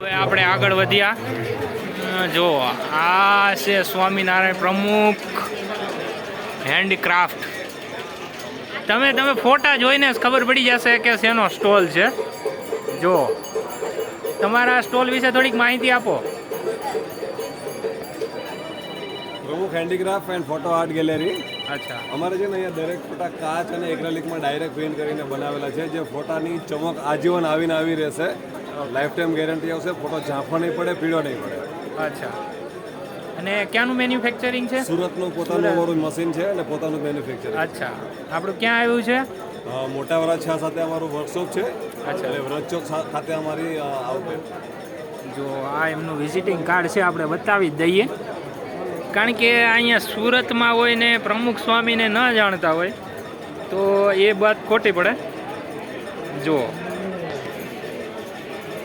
હવે આપણે આગળ વધ્યા જો આ છે સ્વામિનારાયણ પ્રમુખ હેન્ડીક્રાફ્ટ. તમે ફોટા જોઈને જ ખબર પડી જશે કે શેનો સ્ટોલ છે. જો તમારા સ્ટોલ વિશે થોડીક માહિતી આપો. પ્રમુખ handicraft and photo art gallery. અચ્છા. અમારે છે ને અહીંયા દરેક ફોટા કાચ અને એક્રેલિકમાં ડાયરેક્ટ પ્રિન્ટ કરીને બનાવેલા છે, જે ફોટાની ચમક આજીવન આવીને આવી રહેશે. લાઈફ ટાઈમ ગેરંટી આવશે. ફોટો ઝાંખો નહીં પડે, પીળો નહીં પડે. અચ્છા. અને ક્યાંનું મેન્યુફેક્ચરિંગ છે? સુરતનું પોતાનું અમારું મશીન છે અને પોતાનું મેન્યુફેક્ચરિંગ. અચ્છા. આપણું ક્યાં આવ્યું છે? મોટા વરાછા સાથે અમારું વર્કશોપ છે. અચ્છા. એટલે વ્રજ ચોક ખાતે અમારી આઉટલેટ. જો આ એમનું વિઝિટિંગ કાર્ડ છે, આપણે બતાવી જ દઈએ. કારણ કે અહીંયા સુરતમાં હોય ને પ્રમુખ સ્વામીને ન જાણતા હોય તો એ વાત ખોટી પડે. જો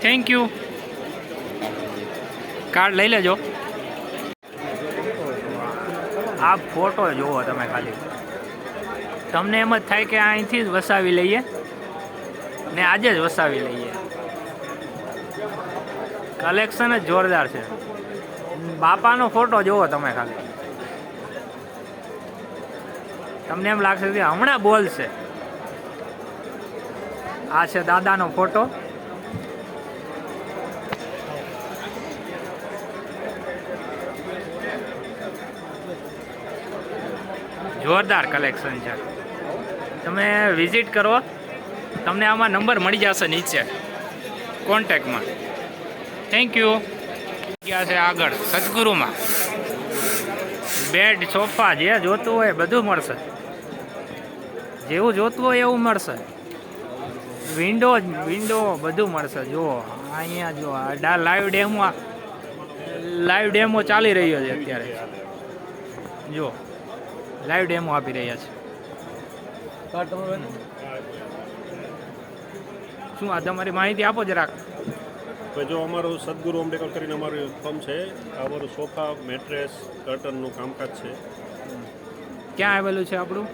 થેન્ક યુ. કાર્ડ લઈ લેજો. આ ફોટો જુઓ તમે ખાલી, તમને એમ જ થાય કે અહીંથી જ વસાવી લઈએ ને આજે જ વસાવી લઈએ. કલેક્શન જ જોરદાર છે. બાપાનો ફોટો જુઓ તમે ખાલી, તમને એમ લાગશે કે હમણાં બોલશે. આ છે દાદાનો ફોટો. જોરદાર કલેક્શન છે. તમે વિઝિટ કરો, તમને આમાં નંબર મળી જશે નીચે કોન્ટેક્ટમાં. Thank you. ગયા છે આગળ સદગુરુમાં. બેડ, સોફા જે જોતું હોય બધું મળશે. જેવું જોતું હોય એવું મળશે. વિન્ડો બધું મળશે. જુઓ અહીંયા જો લાઈવ ડેમો ચાલી રહ્યો છે અત્યારે. જો લાઈવ ડેમો આપી રહ્યા છે. શું આ તમારી માહિતી આપો જરાક. જો અમારું સદગુરુ હોમ ડેકોર કરીને અમારું ફર્મ છે. અમારું સોફા, મેટ્રેસ, કર્ટનનું કામકાજ છે. ક્યાં આવેલું છે આપણું?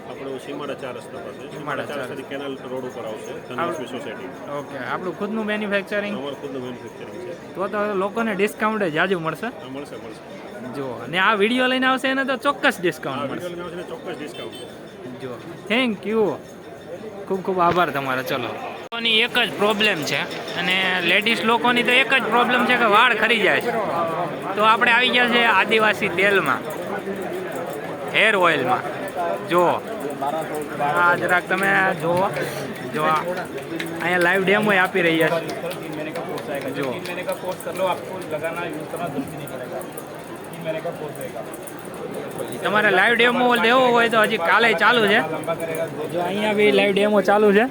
સીમાડા 4 રસ્તા પાસે. સીમાડા 4 સુધી કેનાલ રોડ ઉપર આવશે, ધનલક્ષ્મી સોસાયટી. ઓકે. આપણું ખુદનું મેન્યુફેક્ચરિંગ? અમારું ખુદનું મેન્યુફેક્ચરિંગ છે. તો લોકોને ડિસ્કાઉન્ટ જાજુ મળશે. મળશે. જો અને આ વિડીયો લઈને આવશે એને તો ચોક્કસ ડિસ્કાઉન્ટ મળશે. ચોક્કસ ડિસ્કાઉન્ટ. જો થેન્ક યુ. ખૂબ આભાર તમારો. ચલો. લોકોની એક જ પ્રોબ્લેમ છે, અને લેડીઝ લોકોની તો એક જ પ્રોબ્લેમ છે કે વાળ ખરી જાય છે. તો આપણે આવી ગયા છે આદિવાસી તેલમાં, હેર ઓઇલમાં. જો આ જરાક તમે જુઓ. જો અહીંયા લાઈવ ડેમો આપી રહ્યા છે. જો તમારે લાઈવ ડેમો લેવો હોય તો હજી કાલે ચાલુ છે. જો અહીંયા બી લાઈવ ડેમો ચાલુ છે.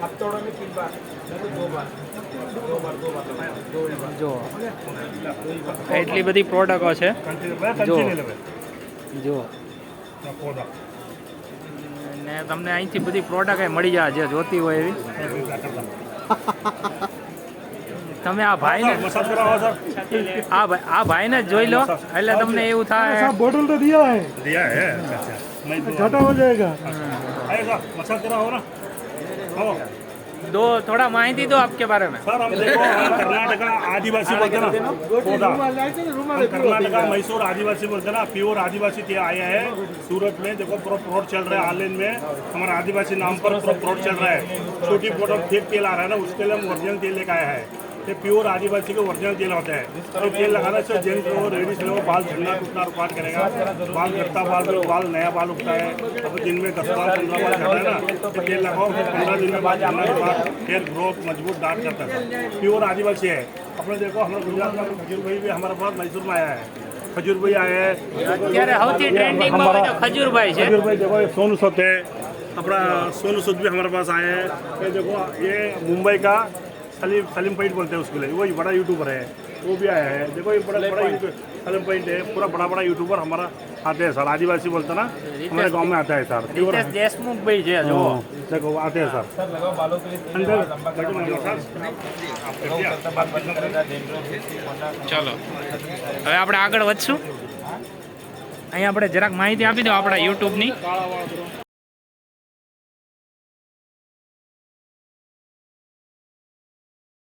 જો એટલી બધી પ્રોડક્ટો છે. જો ને તમને અહીંથી બધી પ્રોડક્ટ મળી જાય જે જોતી હોય એવી. તમે આ ભાઈને જ જોઈ લો એટલે તમને એવું થાય. बोतल तो दिया है छोटा हो जाएगा. दो थोड़ा माहिती दो आपके बारे में. सर हम देखो कर्नाटका आदिवासी बोलते ना, कर्नाटका मैसूर आदिवासी बोलते ना, प्योर आदिवासी तेल आया है सूरत में. देखो पूरा प्रोड चल रहा है ऑनलाइन में. हमारा आदिवासी नाम पर पूरा प्रोड चल रहा है. छोटी बोतल फेक तेल आ रहा है ना, उसके लिए हम ओरिजिनल तेल लेकर आया है. ये प्योर आदिवासी के ओरिजिनल तेल होता है. तो तेल लगाने से जेंट्स लोग, लेडीज लोग बाल झड़ना टूटना रुकावट करेगा. बाल घटता बाल नया बाल उगता है. अब दिन में 10 बाल 15 बाल झड़ता है ना, तो तेल लगाओ. 15 दिन में बाल झड़ने के बाद हेयर ग्रोथ मजबूत दांत करता है. प्योर आदिवासी है. अपने देखो हमारे गुजरात का खजूर भाई भी हमारे पास मैसूर में आया है. खजूर भाई आए हैं. અત્યારે સૌથી ટ્રેન્ડિંગમાં હોય તો ખજૂરભાઈ છે. खजूर भाई देखो ये सोनू सूद है. अपना सोनू सूद भी हमारे पास आए हैं. ये देखो ये मुंबई का सलीम पैंट बोलते हैं उसके लिए, वही बड़ा यूट्यूबर है, वो भी आया है. देखो ये बड़ा सलीम पैंट है. पूरा बड़ा यूट्यूबर हमारा आते हैं सर. आदिवासी बोलते ना, हमारे गांव में आता है सर. रितेश देशमुख भाई છે. જો देखो आते हैं सर. ચલો હવે આપણે આગળ વધશું. અહીંયા આપણે જરાક માહિતી આપી દો આપણા યુટ્યુબની.